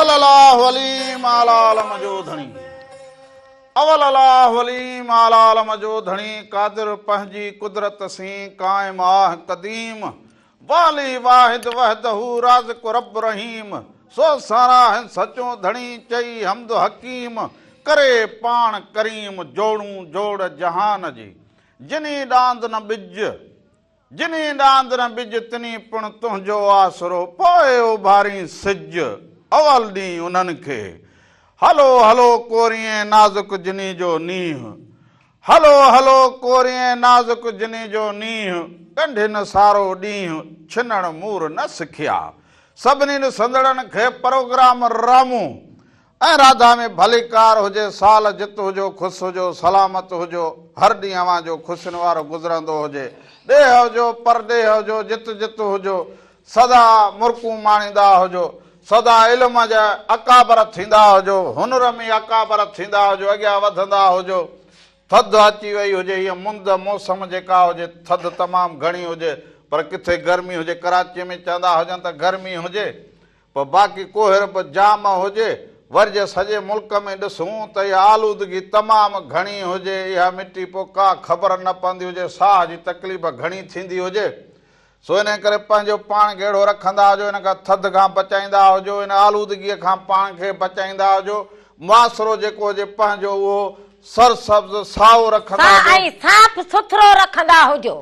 अवल अलाह वलीम आलालम जो धणी अवल अलाह वलीम आलालम जो धणी कादिर पंहिंजी कुदरत सी कायम आह कदीम वाली वाहिद वहदहू राज़िक़ु रब रहीम सो सारा है सचो धणी चई हमद हकीम करे पाण करीम जोड़ू जोड़ जहान जी जिनी डांद न बिज तिनी पिण तुंहिंजो आसरो पोइ उभारी सिज अवल ॾींहुं उन्हनि खे हलो हलो कोरिए नाज़ुक जिनी जो नींहुं हलो हलो कोरिए नाज़ुक जिनी जो नींहुं कंढे न सारो ॾींहुं छिनण मूर न सिखिया सभिनी संदड़नि खे प्रोग्राम रामू ऐं राधा में भलीकार हुजे साल जित हुजो ख़ुशि हुजो सलामत हुजो हर ॾींहुं अवां जो ख़ुशियुनि वारो गुज़रंदो हुजे ॾेह हुजो परदेह हुजो जित जित हुजो सदा मुर्कूं माणींदा हुजो सदा इल्म जा अकाबर थींदा हुजो हुनर में अकाबर थींदा हुजो अॻियां वधंदा हुजो थधि अची वई हुजे हीअ मुंद मौसम जेका हुजे थधि तमामु घणी हुजे पर किथे गर्मी हुजे कराचीअ में चवंदा हुजनि त गर्मी हुजे पोइ बाक़ी कोहिर बि जाम हुजे वरी जे सॼे मुल्क में ॾिसूं त इहा आलूदगी तमामु घणी हुजे इहा मिटी पोइ का ख़बर न पवंदी हुजे साह जी तकलीफ़ घणी थींदी हुजे सो इन करे पंहिंजो पाण खे अहिड़ो रखंदा हुजो इन खां थधि खां बचाईंदा हुजो इन आलूदगीअ खां पाण खे बचाईंदा हुजो मुआसिरो जेको हुजे पंहिंजो उहो सरसब्ज़ साओ रखंदा ऐं साफ़ सुथरो रखंदा हुजो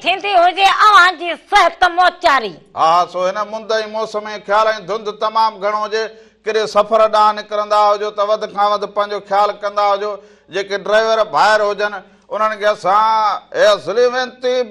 थींदी हुजे अव्हांजी सिहत मोचारी हा सो हिन मुंद जी मौसम में ख़्याल ऐं धुंध तमामु घणो हुजे किथे सफ़र ॾांहुं निकिरंदा हुजो त वधि खां वधि पंहिंजो ख़्यालु कंदा हुजो जेके ड्राइवर ॿाहिरि हुजनि उन्हनि खे असां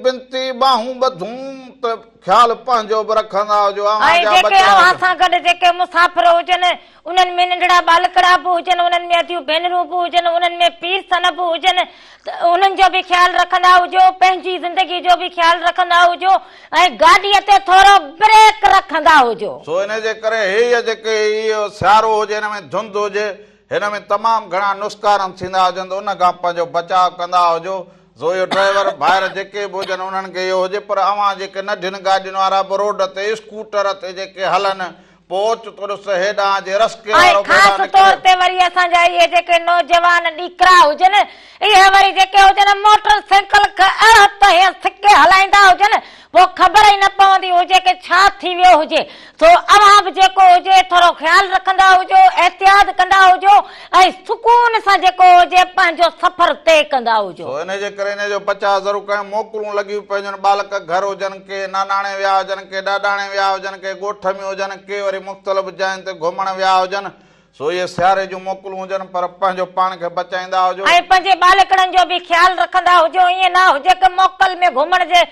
बिनती बाहूं ॿधूं त ख़्यालु पंहिंजो बि रखंदा हुजो अव्हां सां गॾु जेके मुसाफ़िर हुजनि उन्हनि में नंढड़ा बालकड़ा बि हुजनि उन्हनि में अधूं भेनरूं बि हुजनि उन्हनि में पीर सन बि हुजनि त उन्हनि जो बि ख़्यालु रखंदा हुजो पंहिंजी ज़िंदगी जो बि ख़्यालु रखंदा हुजो ऐं गाॾीअ ते थोरो ब्रेक रखंदा हुजो सो इन जे करे हीअ जेके इहो सियारो हुजे हिन में धुंध हुजे हिन में तमामु घणा नुस्कारन थींदा हुजनि त उन खां पंहिंजो बचाव कंदा हुजो सो इहो ड्राइवर ॿाहिरि जेके बि हुजनि उन्हनि खे इहो हुजे पर अव्हां जेके नंढियुनि गाॾियुनि वारा बि रोड ते स्कूटर ते जेके हलनि पोच तुरस हेॾां जे रस्के वारो ख़ासि तौर ते वरी असांजा इहे जेके नौजवान ॾीकरा हुजनि इहे वरी जेके हुजनि मोटर साइकिल खे अहिड़ो त सिके हलाईंदा हुजनि पोइ ख़बर ई न पवंदी हुजे कि छा थी वियो हुजे तो अव्हां बि जेको हुजे थोरो ख़्यालु रखंदा हुजो एहतियात कंदा हुजो ऐं सुकून सां जेको हुजे पंहिंजो सफ़र तय कंदा हुजो इन जे करे इन जो बचाव ज़रूरु कयूं मोकलूं लॻियूं पयूं हुजनि बालक घर हुजनि के नानाणे विया हुजनि के ॾाॾाणे विया हुजनि के ॻोठ में हुजनि के वरी मुख़्तलिफ़ जायुनि ते घुमण विया हुजनि सो इहे सियारे जूं मोकलूं हुजनि पर पंहिंजो पाण खे बचाईंदा हुजो ऐं पंहिंजे बालकड़नि जो बि ख़्यालु रखंदा हुजो ईअं न हुजे कि मोकल में घुमण जे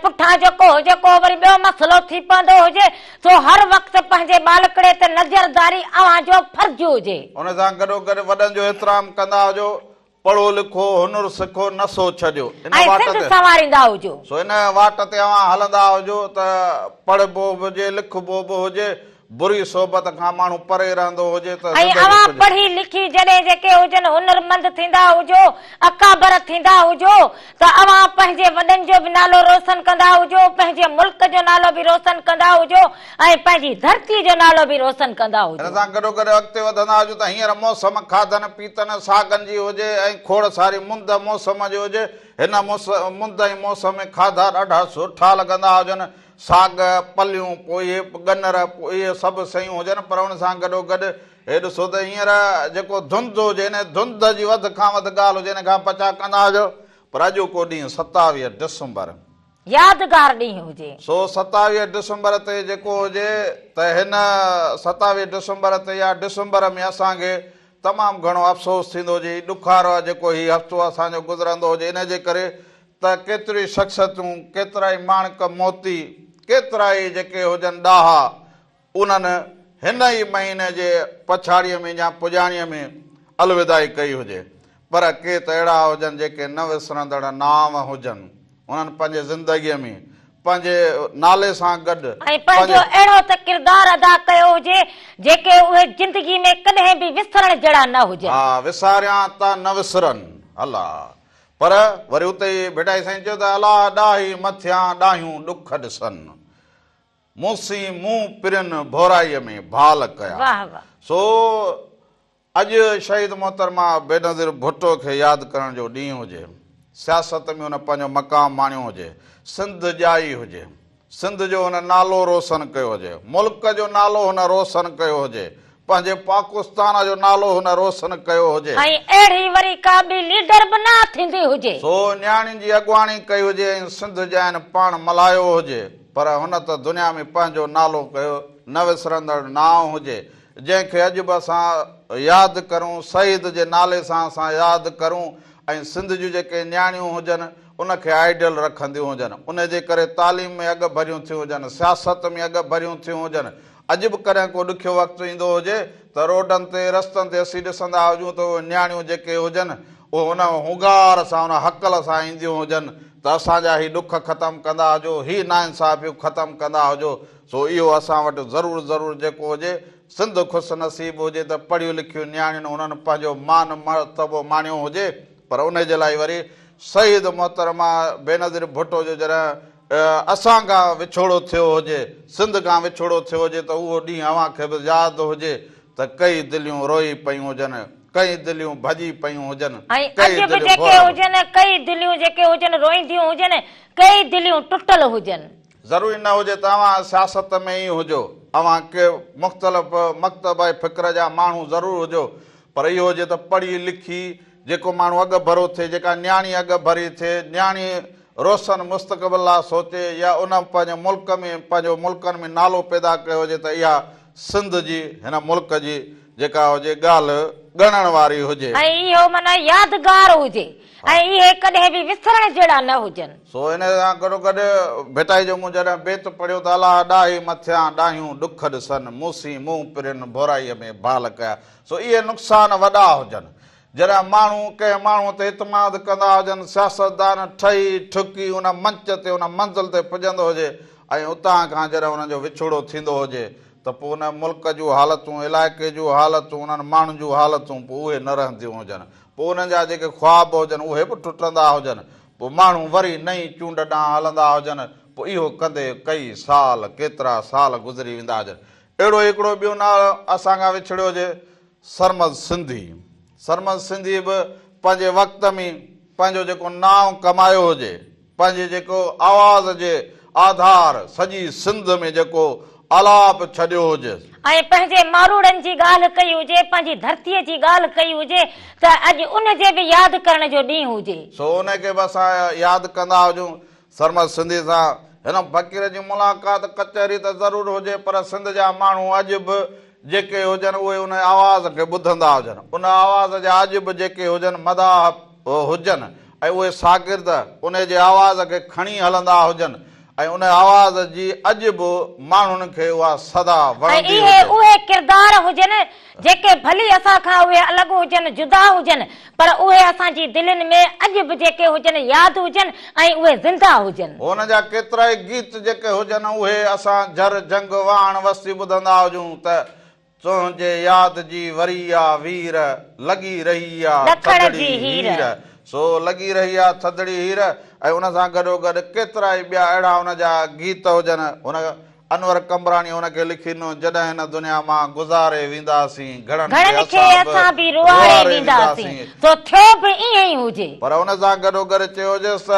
पुठियां जेको हुजे को वरी ॿियो मसइलो थी पवंदो हुजे सो हर वक़्तु पंहिंजे बालकड़े ते नज़रदारी अव्हां जो फर्ज़ हुजे उन सां गॾो गॾु वॾनि जो एतिराम कंदा हुजो पढ़ो लिखो हुनुर सिखो नसो छॾियो संवारींदा हुजो सो इन वाट ते अव्हां हलंदा हुजो त पढ़बो बि हुजे लिखबो बि हुजे बुरी सोबत खां माण्हू परे रहंदो हुजे त अव्हां पढ़ी लिखी जॾहिं जेके हुजनि हुनरमंद थींदा हुजो अकाबर थींदा हुजो त अव्हां पंहिंजे वॾनि जो बि नालो रोशन कंदा हुजो पंहिंजे मुल्क जो नालो बि रोशन कंदा हुजो ऐं पंहिंजी धरती जो नालो बि रोशन कंदा हुजो हिन सां गॾो गॾु अॻिते वधंदा हुजो त हींअर मौसम खाधनि पीतनि सागनि जी हुजे ऐं खोड़ सारी मुंद मौसम जी हुजे हिन मुंद ऐं मौसम में खाधा ॾाढा सुठा लॻंदा हुजनि साग पलियूं पोइ इहे गनर पोइ इहे सभु शयूं हुजनि पर हुन सां गॾो गॾु हे ॾिसो त हींअर जेको धुंध हुजे हिन धुंध जी वधि खां वधि ॻाल्हि हुजे हिन खां बचा कंदा हुजो पर अॼु को ॾींहुं 27 डिसंबर यादगार ॾींहुं हुजे सो 27 डिसंबर ते जेको हुजे त हिन 27 डिसंबर ते या डिसंबर में असांखे तमामु घणो अफ़सोस थींदो हुजे ॾुखारो आहे जेको हीउ हफ़्तो असांजो गुज़रंदो हुजे इन जे करे त केतिरियूं शख़्सियतूं केतिरा ई माणक मोती केतिरा ई जेके हुजनि ॾाहा उन्हनि हिन ई महीने जे पछाड़ीअ में या पुॼाणीअ में अलविदाई कई हुजे पर के त अहिड़ा हुजनि जेके न विसरंदड़ नाम हुजनि उन्हनि पंहिंजे ज़िंदगीअ में पंहिंजे नाले सां गॾु पंहिंजो अहिड़ो त किरदारु अदा कयो हुजे जेके उहे ज़िंदगी में कॾहिं बि विसरण जहिड़ा न हुजनि हा विसारिया त न विसरनि अलाह पर वरी उते ई भेटाई साईं चयो त अलाह ॾाही मथियां ॾाहियूं ॾुख ॾिसनि मूसी मुंहुं पिरिन भोराईअ में भाल कया। वाह वाह। सो अॼु शहीद मोहतरमा बेनज़ीर भुट्टो खे यादि करण जो ॾींहुं हुजे, सियासत में हुन पंहिंजो मक़ाम माणियो हुजे, सिंध ॼाई हुजे, सिंध जो हुन नालो रोशन कयो हुजे, मुल्क जो नालो हुन रोशन कयो हुजे, पंहिंजे पाकिस्तान जो नालो हुन रोशन कयो हुजे, ऐं अहिड़ी वरी का बि लीडर बि न थींदी हुजे। सो न्याणियुनि जी अॻुवाणी कई हुजे ऐं सिंध जैन पाण मल्हायो हुजे, पर हुन त दुनिया में पंहिंजो नालो कयो, न विसरंदड़ नाव हुजे, जंहिंखे अॼु बि असां यादि करूं, शहीद जे नाले सां असां यादि करूं, ऐं सिंध जूं जेके न्याणियूं हुजनि उनखे आइडियल रखंदियूं हुजनि, उन जे करे तालीम में अॻु भरियूं थियूं हुजनि, सियासत में अॻु भरियूं थियूं हुजनि। अॼु बि कॾहिं को ॾुखियो वक़्तु ईंदो हुजे त रोडनि ते रस्तनि ते असीं ॾिसंदा हुजूं त उहे न्याणियूं जेके हुजनि उहे हुन हुंगार सां हुन हकल सां ईंदियूं हुजनि त असांजा ही ॾुख ख़तमु कंदा हुजो, ही नाइंसाफ़ियूं ख़तमु कंदा हुजो। सो इहो असां वटि ज़रूरु ज़रूरु जेको हुजे, सिंध ख़ुशि नसीबु हुजे त पढ़ियूं लिखियूं न्याणियुनि हुननि पंहिंजो मान मर्तबो माणियो हुजे, पर उन जे लाइ वरी शहीद मोहतरमा बेनज़ीर भुट्टो जो जॾहिं असां खां विछोड़ो थियो हुजे, सिंध खां विछोड़ो थियो हुजे त उहो ॾींहुं अव्हां खे बि यादि हुजे त कई दिलियूं रोई पयूं हुजनि, कई दिलियूं भॼी पयूं हुजनि, ऐं अॼु बि जेके हुजनि कई दिलियूं जेके हुजनि रोईंदियूं हुजनि, कई दिलियूं टुटल हुजनि। ज़रूरी न हुजे त अव्हां सियासत में ई हुजो, अव्हां के मुख़्तलिफ़ मकतब ऐं फ़िक्र जा माण्हू ज़रूरु हुजो, पर इहो हुजे त पढ़ी लिखी जेको माण्हू अॻु भरो थिए, जेका न्याणी अॻु भरी थिए, न्याणी रोशन मुस्तक़बिल लाइ सोचे या उन पंहिंजे मुल्क में पंहिंजो मुल्कनि में नालो पैदा कयो हुजे त इहा सिंध जी हिन मुल्क जी जेका हुजे ॻाल्हि ॻणण वारी हुजे ऐं इहो माना यादगार हुजे ऐं इहे कॾहिं बि विसरण जहिड़ा न हुजनि। सो इन सां गॾोगॾु भेटाई जो मूं जॾहिं बेत पढ़ियो त अलाह ॾाही मथियां ॾाहियूं ॾुख ॾिसनि, मूसी मुंहुं पिरिन भोराईअ में भाल कया। सो इहे नुक़सान वॾा हुजनि जॾहिं माण्हू कंहिं माण्हूअ ते इतमाद कंदा हुजनि, सियासतदान ठही ठुकी उन मंच ते उन मंज़िल ते पुॼंदो हुजे ऐं उतां खां जॾहिं हुनजो विछोड़ो थींदो हुजे त पोइ उन मुल्क जूं हालतूं, इलाइक़े जूं हालतूं, उन्हनि माण्हुनि जूं हालतूं पोइ उहे न रहंदियूं हुजनि, पोइ उन्हनि जा जेके ख्वाब हुजनि उहे बि टुटंदा हुजनि, पोइ माण्हू वरी नई चूंड ॾांहुं हलंदा हुजनि, पोइ इहो कंदे कई साल केतिरा साल गुज़री वेंदा हुजनि। अहिड़ो हिकिड़ो ॿियो नालो असांखां विछड़ियो हुजे, सरमद सिंधी। सरमद सिंधी बि पंहिंजे वक़्त में पंहिंजो जेको नाम कमायो हुजे, पंहिंजे जेको आवाज़ जे आधार सॼी सिंध में जेको आलाप छॾियो हुजे ऐं पंहिंजे मारूड़नि जी ॻाल्हि कई हुजे, पंहिंजी धरतीअ जी ॻाल्हि कई हुजे त अॼु उनजे बि यादि करण जो ॾींहुं हुजे। सो उनखे बि असां यादि कंदा हुजूं सरमद सिंधी सां। हिन फ़क़ीर जी मुलाक़ात कचहरी त ज़रूरु हुजे, पर सिंध जा माण्हू अॼु बि जेके हुजनि उहे उन आवाज़ खे ॿुधंदा हुजनि, उन आवाज़ जा अॼु बि जेके हुजनि मदाह हुजनि ऐं उहे शागिर्द उन जे आवाज़ खे खणी हलंदा हुजनि ऐं उन आवाज़ जी अॼु बि माण्हुनि खे उहा सदा वणंदी हुजे। उहे किरदार हुजनि जेके भली असां खां उहे अलॻि हुजनि, जुदा हुजनि, पर उहे असांजी दिलनि में अॼु बि जेके हुजनि यादि हुजनि ऐं उहे ज़िंदा हुजनि। हुन जा केतिरा ई गीत जेके हुजनि उहे असां झर जंग वाण वस्ती ॿुधंदा हुजूं त तुंहिंजे यादि जी वरी आ वीर लॻी रही आ थधड़ी हीर, सो लॻी रही आहे थधड़ी हीर। ऐं उन सां गॾोगॾु केतिरा ई ॿिया अहिड़ा हुन जा गीत हुजनि। हुन अनवर कमरानी हुनखे लिखी ॾिनो, जॾहिं हिन दुनिया मां गुज़ारे वेंदासीं घणनि खे असां बि रुआरे वेंदासीं, सो थियो बि ईअं ई हुजे। पर हुन सां गॾोगॾु चयो हुजेसि त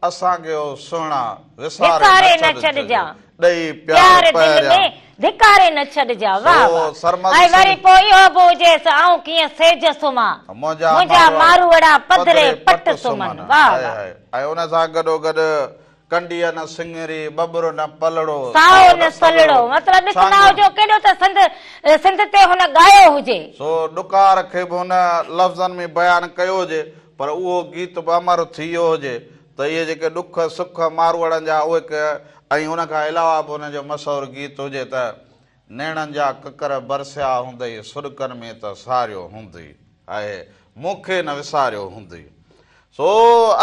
असांखे सुहिणा विसारे न छॾिजां, ॾेई प्यार दिलि में धिकारे न छॾिजां। वाह वाह। ऐं वरी पोइ इहो बि हुजेसि आऊं कीअं सेज सुम्हां, मुंहिंजा मारूअड़ा पधरे पट सुम्हनि। वाह वाह। ऐं उन सां गॾोगॾु कंडीअ न सिंगरी बबरो न पलड़ो साओ न सलड़ो, मतिलबु ॾिसंदा हुजो केॾो त सिंध ते हुन ॻायो हुजे। सो ॾुकार खे बि हुन लफ़्ज़नि में बयानु कयो हुजे, पर उहो गीत बि अमर थी वियो हुजे त इहे जेके ॾुख सुख मारवाड़नि जा उहे ऐं उन खां अलावा बि हुनजो मशहूरु गीत हुजे त नेणनि जा ककर बरसिया हूंदई सुॾकनि में त सारियो हूंदई आहे मूंखे न विसारियो हूंदई। सो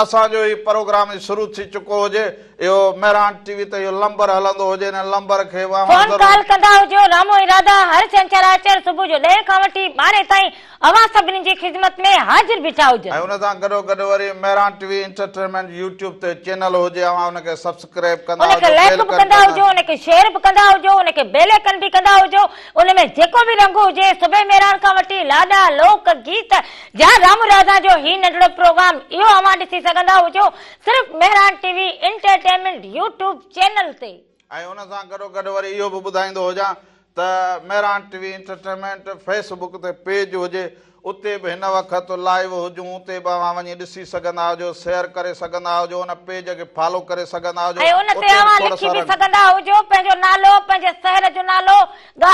असांजो ही प्रोग्राम शुरू थी चुको हुजे इहो मेहरान टीवी ते इहो नंबर हलंदो हुजे न नंबर खे फोन कॉल कंदा हुजो रामो इरादा हर छंछर सुबुह जो 10 खां वठी 12 ताईं अवां सभिनी जी खिदमत में हाजिर बीठा हुजो ऐं उन सां गॾो वरी मेहरान टीवी एंटरटेनमेंट यूट्यूब ते चैनल हुजे उनखे सब्सक्राइब कंदा उनखे लाइक भी कंदा हुजो उनखे शेयर भी कंदा हुजो उनखे बेल आइकन भी कंदा हुजो उन में जेको भी रंग हुजे सुबह मेहरान खां वठी लाडा लोक गीत या रामो राधा जो ही नंढड़ो प्रोग्राम इहो अवां ॾिसी सघंदा हुजो सिर्फ Mehran TV entertainment YouTube channel ते ऐं उन सां गॾो वरी इहो बि ॿुधाईंदो हुजां त मेहरान टीवी एंटरटेनमेंट फेसबुक ते पेज हुजे उते बि हिन वक़्तु लाइव हुजूं उते बि अवां वञी ॾिसी सघंदा हुजो शेयर करे सघंदा हुजो उन पेज खे फॉलो करे सघंदा हुजो ऐं उन ते अवां लिखी बि सघंदा हुजो पंहिंजो नालो पंहिंजे शहर जो नालो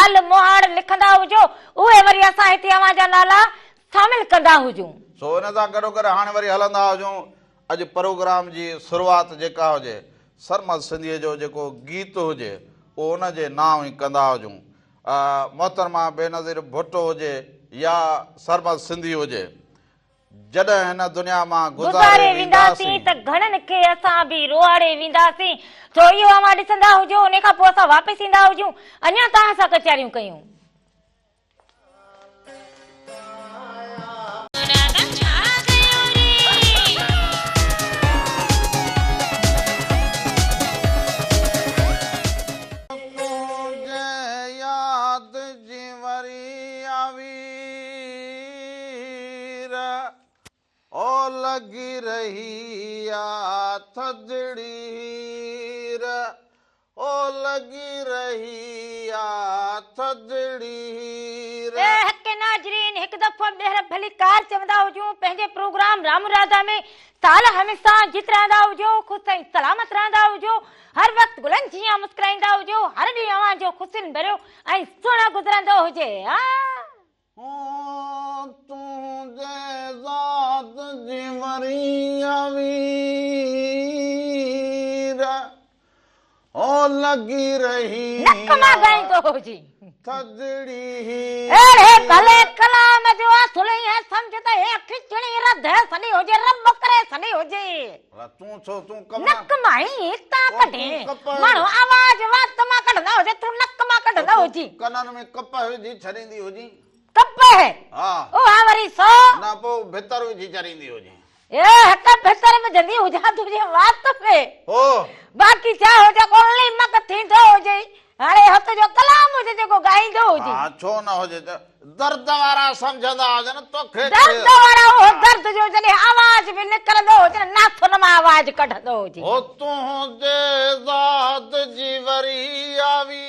ॻाल्हि मोहाड़ लिखंदा हुजो उहे वरी असां हिते अवां जा नाला शामिल कंदा हुजूं सो उन सां गॾो हाणे वरी हलंदा हुजूं अॼु प्रोग्राम जी शुरूआत जेका हुजे सरमद सिंधीअ जो जेको गीत हुजे उहो उनजे नाम ई कंदा हुजूं मोहतरमा बेनज़ीर भुट्टो हुजे या सरमद सिंधी हुजे जॾहिं हिन दुनिया मां गुज़ारे वेंदासीं त घणनि खे असां बि रोआड़े वेंदासीं छो इहो अवां ॾिसंदा हुजो उन खां पोइ असां वापसि ईंदा हुजूं अञा तव्हां सां कचहरियूं कयूं लगी रही आ थदड़ी हीर ओ लगी रही आ थदड़ी हीर हक़ नाज़रीन हिकु दफ़ो ॿीहर भली कार चवंदा हुजूं पंहिंजे प्रोग्राम राम राधा में साल हमेशा जित रहंदा हुजो ख़ुशि ऐं सलामत रहंदा हुजो हर वक़्तु गुलनि जीअं मुस्कुराईंदा हुजो हर ॾींहुं अवां जो ख़ुशियुनि भरियो ऐं सुहिणो गुज़रंदो हुजे तुंहिंजे ज़ात जी वरिया वीर ओ लगी रही नक मां ॻाईंदो हुजे थदड़ी अरे भले कलाम जो असुली है समझ त हे खिचड़ी रध सनी हुजे रब करे सनी हुजे तूं छो तूं कम नक मां ई ता कढे मानो आवाज वात मां कढंदा हुजे तू नक मां कढंदा हुजे कनन में कप विझी छरींदी हुजी कप है हां ओ वरी सो ना पो भीतर विझी छरींदी हुजी ए हक भीतर में जंदी हुजा तुझे वात पे हो बाकी छा हुजे कोली मक थींदो हुजे हाणे हथ जो कलाम हुजे जेको ॻाईंदो हुजे हां छो न हुजे दर्द वारा समझंदा हुजे न तोखे दर्द वारा हो दर्द जो जने आवाज भी निकरंदो हुजे नाथुन मां आवाज कढंदो हुजे हो तुंहिंजे ज़ात जी वरी आवी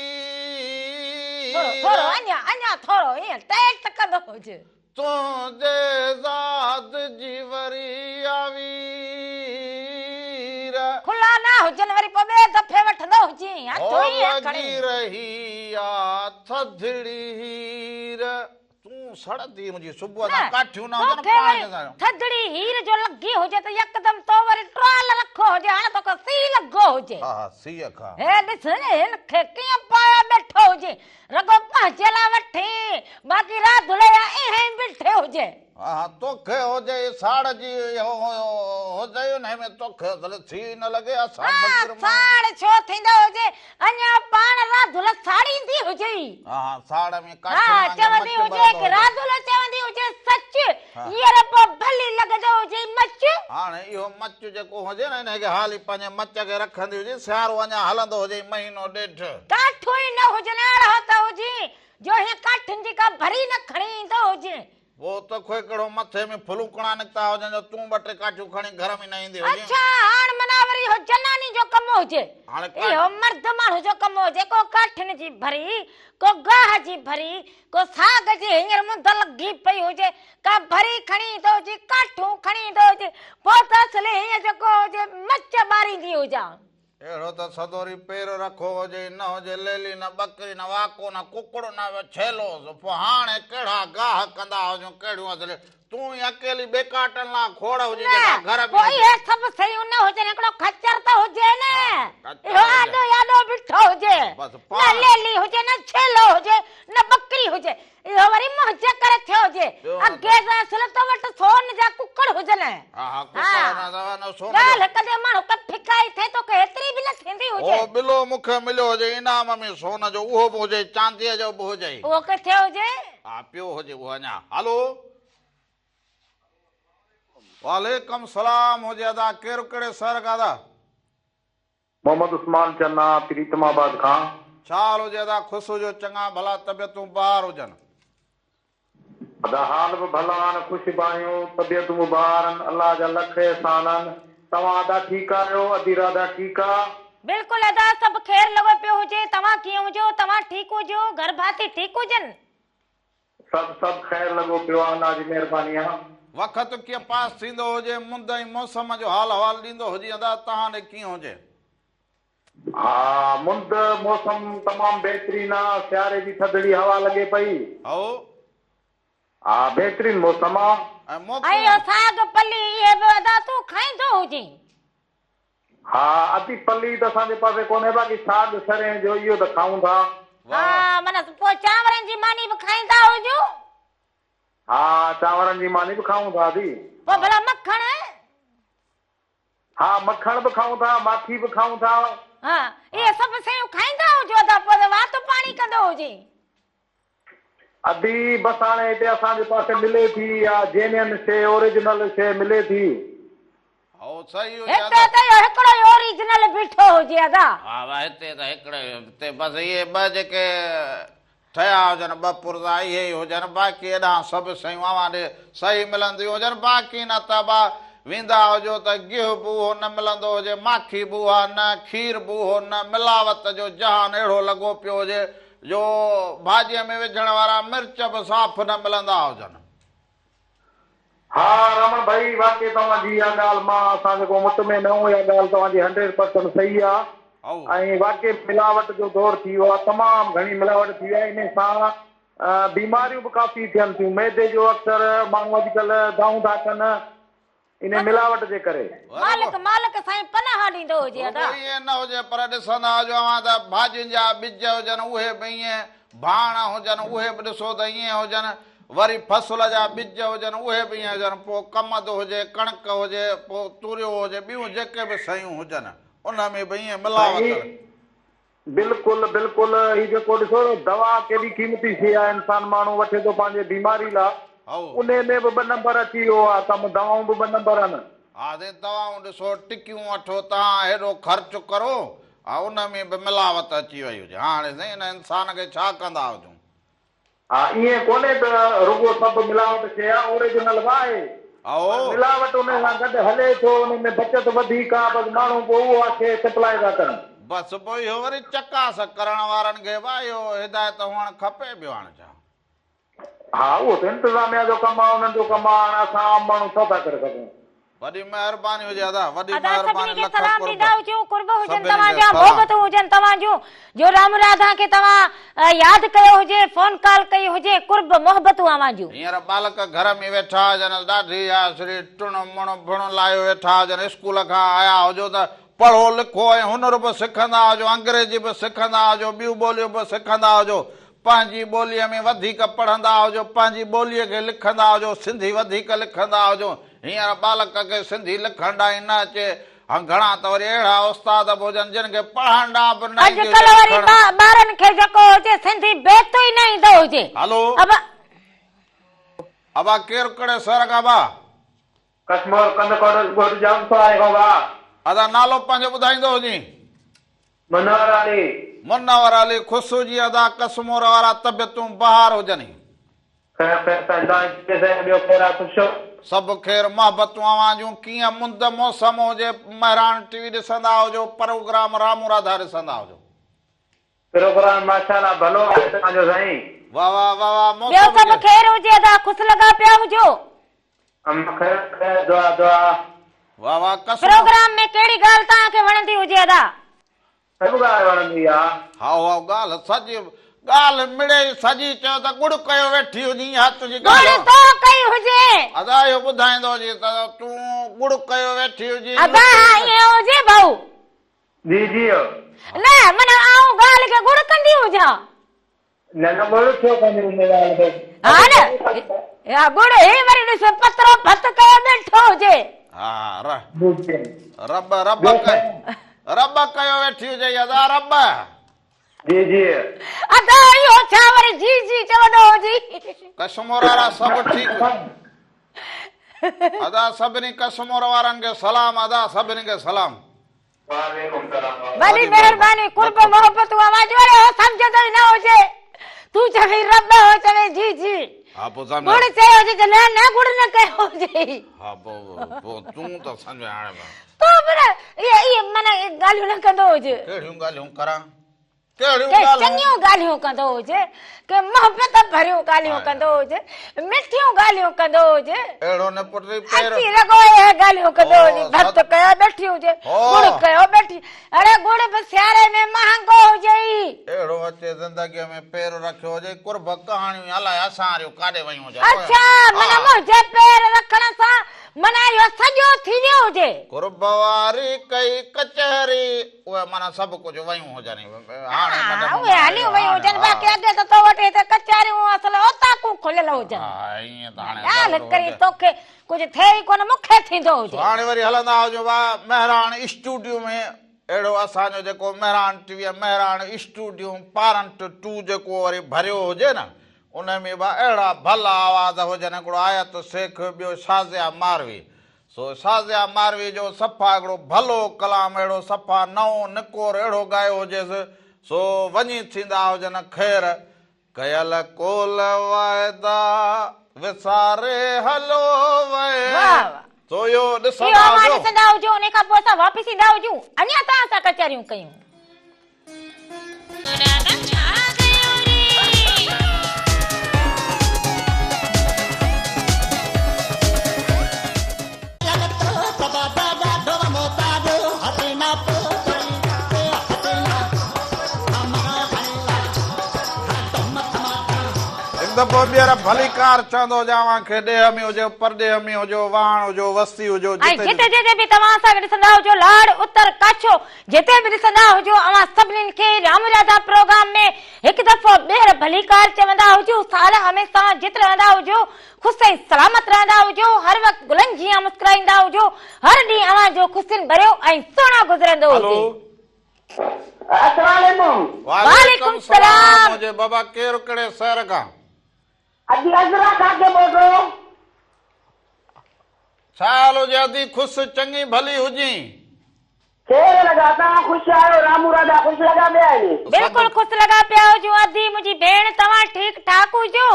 थोरो अञा थोरो ईअं टेट कंदो हुजे तुंहिंजे ज़ात जी वरी आवी खुला ना हुजन वरी पोइ ॿिए दफ़े वठंदो हुजे लगी रही आ थदड़ी हीर तूं सड़दी मुंहिंजी सुबुह सां काठियूं न हुजनि पाण थदड़ी हीर जो लगी हुजे त यकदम तो वरी ट्राल रखो हुजे हाणे तोखे सी लॻो हुजे हा सीअ खां हे ॾिस हिनखे कीअं पाया वेठो हुजे रगो पंहिंजे लाइ वठी बाक़ी राति धुले ईअं बीठे हुजे हा तोखे हुजे साड़ जी हुजे न में तोखे थी न लॻे साड़ छो थींदो हुजे अञा पाण राधुल साड़ींदी हुजे हा साड़ में चवंदी हुजे कि राधुल चवंदी हुजे सच हींअर पोइ भली लॻंदो हुजे मच हाणे इहो मच जेको हुजे न हिनखे हाली पंहिंजे मच खे रखंदी हुजे सियारो अञा हलंदो हुजे महीनो ॾेढ काठूं ई न हुजनि अहिड़ो त हुजे जो हीअं काठुनि जी का भरी न खणी ईंदो हुजे वो तो कोई कड़ो मथे में फलूकणा निकता हो जो तू बटे काठियूं खणी घर में न ईंदी हो अच्छा हाण मनावरी हो जनानी जो कम हुजे इहो मर्द माण्हू जो कम हुजे को काठिन जी भरी को गाह जी भरी को साग जी हींअर मुंद लगी पई हुजे का भरी खणी ईंदो हुजे काठूं खणी ईंदो हुजे पोइ त असली हीअं जेको हुजे मच ॿारींदी हुजां एड़ो तो सदोरी पेर रखो हुजे न हुजे लेली न बकरी न वाको न कुकड़ न छेलो हाणे केड़ा गाह कंदा हुजो केड़ियूं असले तू अकेली बेकाटन ला खोड़ हुजे जेका घर में कोई है सब सही न हो जे एकड़ो खच्चर त हुजे न इहो आडो याडो बिठो हुजे न लेली हुजे न छेलो हुजे न बकरी हुजे इहो वरी मुंहिंजे करे थियो हुजे अगे जा असले तो वट सोन जा कुकड़ हुजन हां हुजे ओ बिलो मूंखे मिलियो हुजे इनाम में सोन जो उहो बि हुजे चांदीअ जो बि हुजे उहो किथे हुजे हा पियो हुजे उहो अञा हलो वालेकुम सलाम हुजे अदा केरु कहिड़े शहर खां अदा मोहम्मद उस्मान चन्ना प्रीतमाबाद खां छा हाल हुजे अदा ख़ुशि हुजो चङा भला तबियतूं ॿार हुजनि अदा हाल बि भला आहिनि ख़ुशि बि आहियूं तबियतूं बि ॿार आहिनि अलाह जा लख एहसान आहिनि तव्हां अदा ठीकु आहियो अदीरा अदा ठीकु आहे बिल्कुलु अदा सभु ख़ैर लॻो पियो हुजे तव्हां कीअं हुजो तव्हां ठीकु हुजो घर भाती ठीकु हुजनि सभु ख़ैर लॻो पियो आहे अलाह जी महिरबानी आहे वक़्तु कीअं पास थींदो हुजे मुंद ऐं मौसम जो हाल अहवाल ॾींदो हुजे अदा तव्हां ॾे कीअं हुजे हा मुंद मौसम तमामु बहितरीन आहे सियारे जी थधड़ी हवा लॻे पई हो हा बहितरीन मौसम आहे ऐं मोकिलियो ऐं साग पली इहे बि अदा तूं खाईंदो हुजे हा अधी पली त असांजे पासे कोन्हे बाक़ी साग सरें जो इहो त खाऊं था हा माना पोइ चांवरनि जी मानी बि खाईंदा हुजो हा चांवरनि जी मानी बि खाऊं था दी पोइ भला मखण हा मखण बि खाऊं था माखी बि खाऊं था हा इहे सभु शयूं खाईंदा हुजो अदा पोइ वात पाणी कंदो हुजे अधी बस हाणे हिते असांजे पासे मिले थी या जेन्युइन शइ ओरिजिनल शइ मिले थी हो सही हुजे हिते अदा त इहो हिकिड़ो ई ओरिजिनल बीठो हुजे अदा हा वाह हिते त हिकिड़े हिते बसि इहे ॿ जेके ठहिया हुजनि ॿ पुर्जा इहे ई हुजनि बाक़ी हेॾां सभु शयूं अवां ॾे सही मिलंदियूं हुजनि बाक़ी न त बा वेंदा हुजो त गिहु बि उहो न मिलंदो हुजे माखी बि उहा न खीर बि उहो न मिलावट जो जहान अहिड़ो लॻो पियो हुजे जो भाॼीअ में विझण वारा मिर्च बि साफ़ न मिलंदा हुजनि हा रमन भाई वाकई तव्हांजी इहा ॻाल्हि मां असां जेको मुतमिन आहियूं इहा ॻाल्हि तव्हांजी 100% सही आहे ऐं वाकई मिलावट जो दौर थी वियो आहे तमामु घणी मिलावट थी वई आहे इन सां बीमारियूं बि काफ़ी थियनि थियूं मैदे जो अक्सर माण्हू अॼुकल्ह दाऊं था कनि इन मिलावट जे करे मालिक साईं पनाह ॾींदो हुजे अदा इहे न हुजे पर ॾिसंदा हुजो अवां त भाॼियुनि जा ॿिज हुजनि उहे बि ईअं भाण हुजनि उहे बि ॾिसो त ईअं हुजनि वरी फसल जा ॿिज हुजनि उहे बि ईअं हुजनि पोइ कमद हुजे कणक हुजे पोइ तुरियो हुजे ॿियूं जेके बि शयूं हुजनि उन में बि ईअं मिलावट बिल्कुलु बिल्कुलु हीउ जेको ॾिसो दवा केॾी क़ीमती शइ आहे इंसान माण्हू वठे थो पंहिंजे बीमारी लाइ उन में बि 2 नंबर अची वियो आहे कमु दवाऊं बि 2 नंबर आहिनि हा ते दवाऊं ॾिसो टिकियूं वठो तव्हां हेॾो ख़र्चु करो हा उन में बि मिलावट अची वई हुजे हाणे साईं हिन इंसान खे छा कंदा हुजूं हा ईअं कोन्हे त रुॻो सभु मिलावट शइ आहे ओरिजिनल बि आहे मिलावट उन सां गॾु हले थो उन में बचत वधीक आहे बसि माण्हू पोइ उहा शइ सप्लाई था कनि बसि पोइ इहो वरी चकास करण वारनि खे बि इहो हिदायत हुअणु खपे ॿियो हाणे छा हा उहो त इंतिज़ामिया जो कमु आहे उन्हनि जो कमु आहे हाणे असां आम माण्हू छा था करे सघूं वॾी महिरबानी हुजे अदा वॾी अदा महिरबानी सभिनी खे लख सलाम ॾींदा कुर्ब हुजो कुर्ब हुजनि सभिनी तव्हांजा खे मोहबतूं हुजनि तव्हांजूं जो राम राधा खे तव्हां यादि कयो हुजे फोन कॉल कई हुजे कुर्ब मोहबतूं अवांजूं हींअर बालक घर में वेठा हुजनि ॾाढी आसरी टुण मुण भुण लायो वेठा हुजनि स्कूल खां आया हुजो त पढ़ो लिखो ऐं हुनर बि सिखंदा हुजो अंग्रेजी बि सिखंदा हुजो ॿियूं ॿोलियूं बि सिखंदा हुजो पंहिंजी ॿोलीअ में वधीक पढ़ंदा हुजो पंहिंजी ॿोलीअ खे लिखंदा हुजो सिंधी वधीक लिखंदा हुजो हींअर बालक खे सिंधी लिखण ॾांहुं न अचे घणा त वरी अहिड़ा उस्ताद बि हुजनि जिन खे पढ़ण ॾांहुं बि न अॼुकल्ह वरी ॿारनि खे जेको हुजे सिंधी बेतो ई न ईंदो हुजे हलो अबा केरु कहिड़े शहर खां बा कश्मीर कंदकोट जाम सो आहे बाबा अदा नालो पंहिंजो ॿुधाईंदो हुजे मनोहर अली मुनवर अली ख़ुशि हुजी अदा कश्मीर वारा तबियतूं बहार हुजनि सभु ख़ैर मोहबतूं आवाजूं कीअं मुंद मौसम हुजे महिरान टीवी ॾिसंदा हुजो प्रोग्राम रामू राधा ॾिसंदा हुजो प्रोग्राम माशाल्लाह भलो आहे तव्हांजो साईं वाह वाह वाह वाह ॿियो मौसम सभु ख़ैर हुजे अदा ख़ुशि लॻा पिया हुजो दुआ दुआ वाह वाह कश्मीर प्रोग्राम में कहिड़ी ॻाल्हि तव्हांखे वणंदी हुजे अदा सभु ॻाल्हि वणंदी आहे हा हा ॻाल्हि सॼी ॻाल्हि मिड़े सॼी चयो त गुड़ कयो वेठी हुजी हा तुंहिंजी ॻाल्हि तो कई हुजे अदा इहो ॿुधाईंदो हुजे त तूं गुड़ कयो वेठी हुजी अदा ईअं हुजे भाऊ जी जी न माना आऊं ॻाल्हि खे गुड़ कंदी हुजां न न बोलो छो कंदी हुन ॻाल्हि खे हा न या गुड़ हे वरी ॾिस पतरो भत कयो वेठो हुजे हा रब रब रब कयो बैठी हुजे अदा रब जी जी अदा इहो छा वरी जी जी चवंदो हुजी कश्मीर वारा सब ठीक अदा सभिनी कश्मीर वारनि खे सलाम अदा सभिनी खे सलाम वॾी महिरबानी कुर्ब मोहब्बत आवाज वारे हो समझंदो ई न हुजे तू चवे रब हो चवे जी जी हा पोइ समझ गुड़ चयो हुजे त न न गुड़ न कयो हुजे हा पोइ तूं त सम्झ हाणे तो पर ये माना ॻाल्हियूं न कंदो हुजे कहिड़ियूं ॻाल्हियूं करां कहिड़ियूं के ॻाल्हियूं चङियूं ॻाल्हियूं कंदो हुजे के मोहब्बत भरियूं ॻाल्हियूं कंदो हुजे मिठियूं ॻाल्हियूं कंदो हुजे अहिड़ो न पुटी पैर अची रगो ये ॻाल्हियूं कंदो हुजे भक्त कयो बैठी हुजे गुड़ कयो बैठी अरे गुड़ बि सियारे में महांगो हुजे ई अहिड़ो अचे ज़िंदगीअ में पैर रखियो हुजे कुर्ब कहाणियूं अलाए असां वारियूं काॾे वयूं हुजे अच्छा माना मुंहिंजे पैर रखण सां माना इहो सॼो थी वियो हुजे कुर्ब वारी कई कचहरी उहे माना सभु कुझु वयूं हुजनि उहे हलियूं वयूं हुजनि बाक़ी अॻे त तो वटि हिते कचहरियूं असल ओताकू खुलियल हुजनि हा ईअं त हाणे ॻाल्हि करी तोखे कुझु थिए ई कोन मूंखे थींदो हुजे हाणे वरी हलंदा हुजूं वाह महिराण स्टूडियो में अहिड़ो असांजो जेको महिराण टीवीअ महिराण स्टूडियो पारंट 2 जेको वरी भरियो हुजे न उन में बि अहिड़ा भला आवाज़ हुजनि हिकिड़ो आयत शेख ॿियो शाज़िया मारवी सो शाज़िया मारवी जो सफ़ा हिकिड़ो भलो कलाम अहिड़ो सफ़ा नओं निकोर अहिड़ो ॻायो हुजेसि सो वञी थींदा हुजनि ख़ैर कयल कोल वाइदा विसारे हलो वए सो इहो ॾिसंदा हुजो ॾिसंदा हुजो उन खां पोइ असां वापसि ईंदा हुजूं अञा तव्हां सां कचहरियूं कयूं दफ़ो ॿीहर भली कार चवंदो जावां खे ॾेह में हुजे परॾेह में हुजो वाण हुजो वस्ती हुजो ऐं जिते जिते बि तव्हां सां ॾिसंदा हुजो लाड़ उत्तर कच्छ जिते बि ॾिसंदा हुजो अवां सभिनीनि खे राम राधा प्रोग्राम में हिकु दफ़ो ॿीहर भली कार चवंदा हुजो साल हमेशह जित रहंदा हुजो ख़ुशि ऐं सलामत रहंदा हुजो हर वक़्तु गुलनि जीअं मुस्कुराईंदा हुजो हर ॾींहुं अवां जो ख़ुशियुनि भरियो ऐं सुहिणो गुज़रंदो हुजे अस्सलाम वालेकुम वालेकुम सलाम मुंहिंजे बाबा केरु कहिड़े शहर खां अजी अजरा काके बोल रहे हो छा हाल हुजे अदी ख़ुशि चङी भली हुजी शेर लगाता खुश आयो रामू राधा खुश लगा पिया है बिल्कुलु ख़ुशि लॻा पिया हुजो अदी मुंहिंजी भेण तव्हां ठीकु ठाक हुजो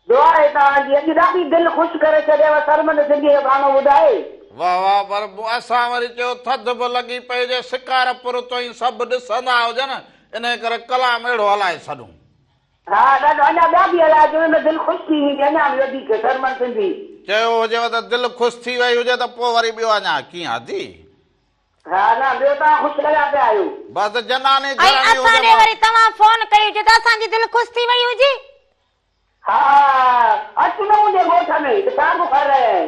दुआ है तव्हांजी अॼु ॾाढी दिलि ख़ुशि करे छॾियव सरमन सिंधी जो गानो ॿुधाए वाह वाह पर असां वरी चयो थधि बि लॻी पई हुजे शिकारपुर तो ई सभु ॾिसंदा हुजनि इन करे कलाम अहिड़ो हलाए छॾूं हा ॾाढो अञा ॿिया बि हलाए जो हिन दिलि ख़ुशि थी वेंदी अञा बि वधीक सरमन सिंधी चयो हुजेव त दिलि ख़ुशि थी वई हुजे त पोइ वरी ॿियो अञा कीअं अदी हा न ॿियो तव्हां ख़ुशि लॻा पिया आहियो बसि जनानी ऐं असांजे वरी तव्हां फोन कई हुजे त असांजी दिलि ख़ुशि थी वई हुजे हा अचु न मुंहिंजे ॻोठ में त छा को कर रहे हैं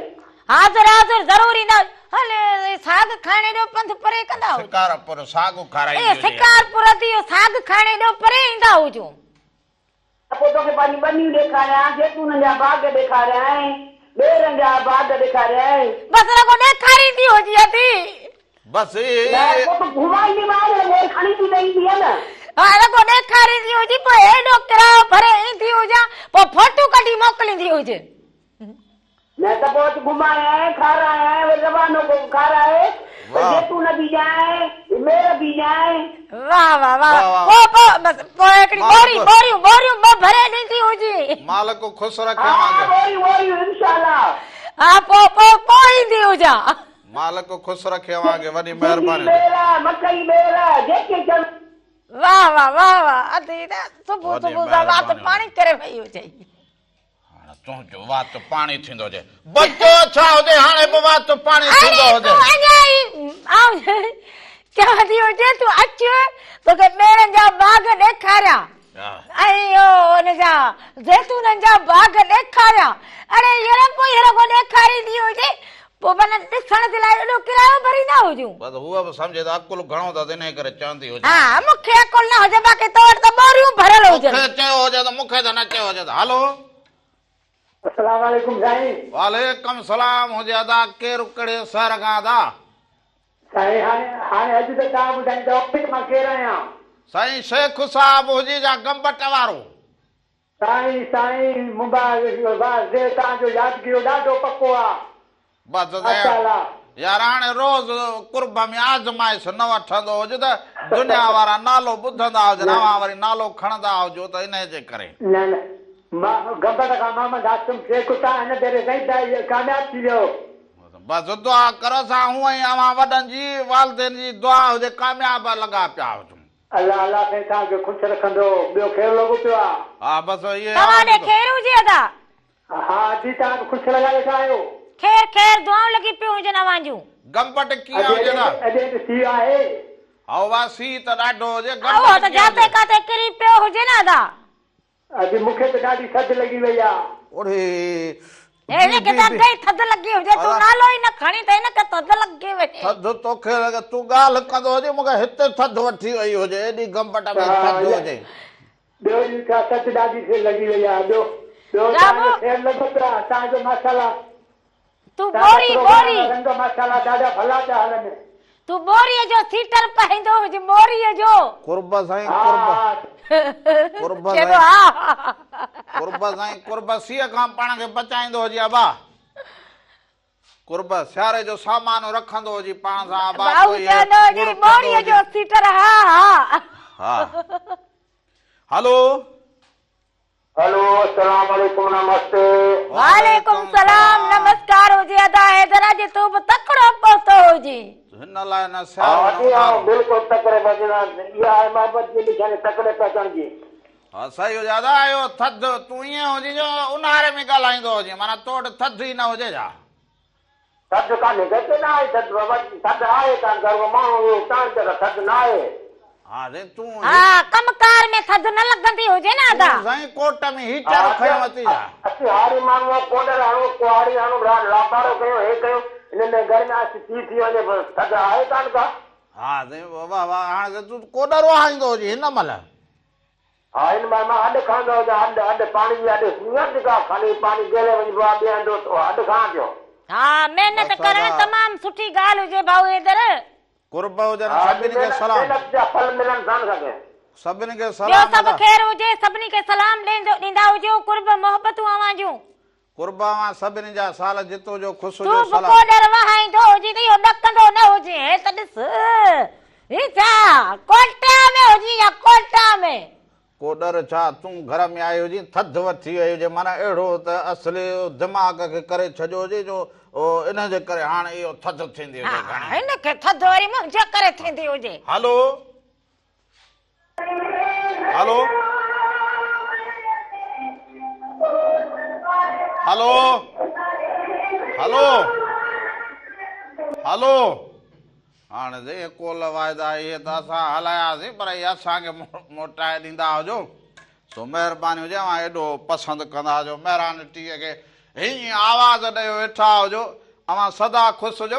हाज़ुर हाज़ुर ज़रूर ईंदा हले साग खाइण जो पंध परे कंदा हुजो शिकारपुर साॻु खाराई शिकारपुर थी साग खाइण जो परे ईंदा हुजो पोइ तोखे पंहिंजी ॿनियूं ॾेखारियां जैतून जा बाग ॾेखारियां ॿेरनि जा बाग ॾेखारियां बसि रुॻो ॾेखारींदी हुजी अथी बसि घुमाईंदी मां खणी थी ईंदी आहे न हा रुॻो ॾेखारींदी हुजी पोइ हेॾो किरायो भरे ईंदी हुजां पोइ फोटू कढी मोकिलींदी हुजे न त पोइ घुमाए खाराए वरी रवानो खाराए जैतून बि ॾियां मेर बि ॾियां वाह वाह वाह पोइ बसि पोइ हिकिड़ी बोरियूं ॿ भरे ॾींदी हुजी मालिक ख़ुशि रखे इंशाल्लाह हा पोइ ईंदी हुजां मालिक ख़ुशि रखे वांगे वॾी महिरबानी मकई बेला जेके वाह वाह वाह वाह अदी सुबुह सुबुह जा वात पाणी करे वई हुजे तुंहिंजो वात पाणी थींदो हुजे बचो छा हुजे हाणे बि वात पाणी थींदो हुजे चवंदी हुजे तूं अचु तोखे ॿेड़नि जा बाग ॾेखारियां ऐं हुनजा जैतूननि जा बाग ॾेखारियां अड़े हींअर पोइ हींअर को ॾेखारींदी हुजे पोइ माना ॾिसण जे लाइ एॾो किरायो भरींदा हुजूं बसि हूअ बि सम्झे त अकुल घणो त इन करे चवंदी हुजे हा मूंखे अकुल न हुजे बाक़ी तो वटि त ॿोरियूं भरियल हुजनि चयो हुजे त मूंखे त न चयो हुजे त हलो अस्सलाम वालेकुम साईं वालेकुम सलाम हुजे अदा केरु कहिड़े शहर खां अदा साईं हाणे अॼु त तव्हां ॿुधाईंदव मां केरु आहियां? साईं शेख साहब हुजी जा गंबट वारो। साईं मुंबई तव्हांजो यादगिरी ॾाढो पको आहे। बस यार हाणे रोज़ कुर्ब में आज़माइश न वठंदो हुजे त दुनिया वारा नालो ॿुधंदा हुजनि, अवां वरी नालो खणंदा हुजो त इन जे करे। न गंबट खां मोहम्मद हाशिम शेख तव्हां हिन भेरे साईं कामयाब थी वियो। बस दुआ करो सा हूअं ई अवां वॾनि जी वालदेन जी दुआ हुजे कामयाब लॻा पिया हुजूं। अल्लाह अल्लाह साईं तव्हांखे ख़ुशि रखंदो। ॿियो खेर लॻो पियो आहे? हा बस इहे तव्हां ॾे खेर हुजे अदा? हा जी तव्हां ख़ुशि लॻा वेठा आहियो। खेर दुआऊं लॻी पियूं हुजनि अवां जूं। गंबट कीअं हुजे न? अॼु सी आहे। हवा सी त ॾाढो हुजे। उहो त जाते काथे किरी पियो हुजे न अदा। अॼु मूंखे त ॾाढी थधि लॻी वई आहे। ओड़े एने के तंदे थधि लॻी हुजे तूं नालो ई न खणी त हिन खे थधि लॻी वञे। थधि तोखे लॻे तूं ॻाल्हि कंदो हुजे मूंखे हिते थधि वठी वई हुजे एॾी गंबट में थधि हुजे। ॿियो जी थधि ॾाढी लॻी वई आहे। ॿियो तव्हांजो खेर लॻो पियो आहे। तव्हांजो माशाला तू बोरी रंग माशाला ॾाढा भला पिया हलनि। तू बोरीअ जो सीटर पाईंदो हुजे बोरीअ जो। कुर्ब साईं कुर्ब सीअ खां पाण खे बचाईंदो हुजे अबा। कुर्ब सियारे जो सामान रखंदो हुजे पाण सां अबा। बोरीअ जो सीटर। हा हलो अस्सलाम वालेकुम नमस्ते। वालेकुम सलाम नमस्कार हुजे अदा हैदरा जे तू तकड़ो पहुतो हुजे। हिन लाइ न सियारो बिल्कुलु तकड़े बजना इहा आहे मोहब्बत जी निशानी तकड़े पहचान जी। हा सही हुजे अदा आयो थधि तूं ईअं हुजे जो उन्हारे में ॻाल्हाईंदो हुजे माना तोड़ थधि ई न हुजे छा? थधि कान्हे घटि न आहे थधि बाबा थधि आहे कान घर माण्हू तव्हां थधि न आहे। हा रे तूं कमकार में थधि न लॻंदी हुजे न अदा। साईं कोट में हीटर खयो अची जा। असीं हारी माण्हू कोडर हणो कुहाड़ी हणो लापारो कयो हे कयो हिन में गर्मियास थी वञे थधि आहे कान का। हा बाबा हाणे तूं कोडर वाहींदो हुजे हिन महिल। हा हिन महिल मां अॾु खाईंदो हुजां अॾु पाणी जी अॾु सिंगत का खाली पाणी गेले वञिबो आहे ॿिए हंधि अॾु खां पियो। हा महिनत करणु तमामु सुठी ॻाल्हि हुजे भाऊ हैदर। कुर्ब हुजनि सभिनी खे सलाम। फल मिलनि कान सघे। सभिनी खे ॿियो सलाम। सभु ख़ैर हुजे सभिनी खे सलाम ॾींदा हुजो कुर्ब मोहबतूं अवां जूं। कुर्ब अवां सभिनी जा साल जितो जो ख़ुशि तूं हुजे सलाम। तूं कोडर वहाईंदो हुजे त इहो ॾकंदो न हुजे। हे त ॾिस ही छा कोटा में हुजी या कोटा में। कोडर छा तूं घर में आई हुजे थधि वठी वई हुजे माना अहिड़ो त असली दिमाग़ खे करे छॾियो हुजे जो इन जे करे हाणे इहो थधि थींदी हुजे। हिन खे थधि वरी मुंहिंज करे थींदी हुजे। हलो हलो हलो हलो हलो हाणे जे कोल वाइदा इहे त असां हलायासीं पर इहे असांखे मोटाए ॾींदा हुजो सो महिरबानी हुजे अवां एॾो पसंदि कंदा हुजो महिरान टीह खे हीअं आवाज़ ॾेयो वेठा हुजो अवां सदा ख़ुशि हुजो।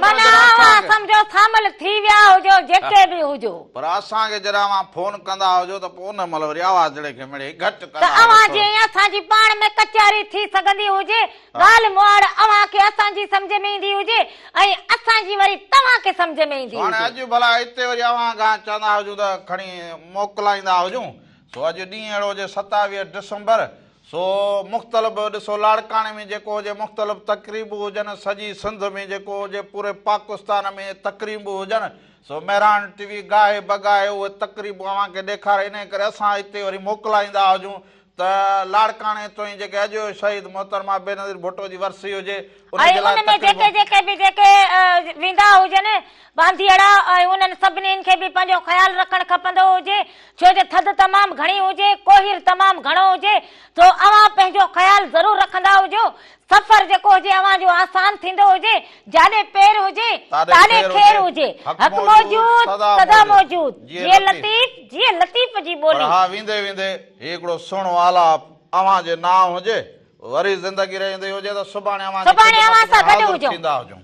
सम्झो शामिल थी विया हुजो जेके बि हुजो पर असांखे जॾहिं अवां फोन कंदा हुजो त पोइ उन महिल वरी आवाज़ जड़े खे मिड़े घटि त अवां जीअं असांजी पाण में कचहरी थी सघंदी हुजे ॻाल्हि मुआड़ अवां खे असांजी सम्झ में ईंदी हुजे ऐं असांजी वरी तव्हां खे सम्झ में ईंदी हुजे। हाणे अॼु भला हिते वरी अवां खां चवंदा हुजूं त खणी मोकिलाईंदा हुजूं सो अॼु ॾींहुं अहिड़ो हुजे 27 डिसंबर सो मुख़्तलिफ़ ॾिसो लाड़काणे में जेको हुजे मुख़्तलिफ़ तक़रीबूं हुजनि सॼी सिंध में जेको हुजे पूरे पाकिस्तान में तक़रीबूं हुजनि सो महिरान टीवी गाहे बगाए उहे तक़रीबूं अव्हांखे ॾेखारे इन करे असां हिते वरी मोकिलाईंदा हुजूं त लाड़काणे तो ई जेके अॼु शहीद मोहतरमा बेनज़ीर भुट्टो जी वरसी हुजे जेके वेंदा हुजनि बांधीअड़ा ऐं उन्हनि सभिनीनि खे बि पंहिंजो ख़्यालु रखणु खपंदो हुजे छो जो थधि तमामु घणी हुजे कोहीर तमामु घणो हुजे तो अवां पंहिंजो ख़्यालु ज़रूरु रखंदा हुजो। सफ़र जेको हुजे अवां जो आसान थींदो हुजे जाॾे पेर हुजे ताॾे ख़ैर हुजे हक़ मौजूद सदा मौजूद जीअं लतीफ़ जी ॿोली। हा वेंदे वेंदे हिकिड़ो सुहिणो आलाप अवां जे नाम हुजे वरी ज़िंदगी रहंदी हुजे त सुभाणे अवां सां गॾु हुजो।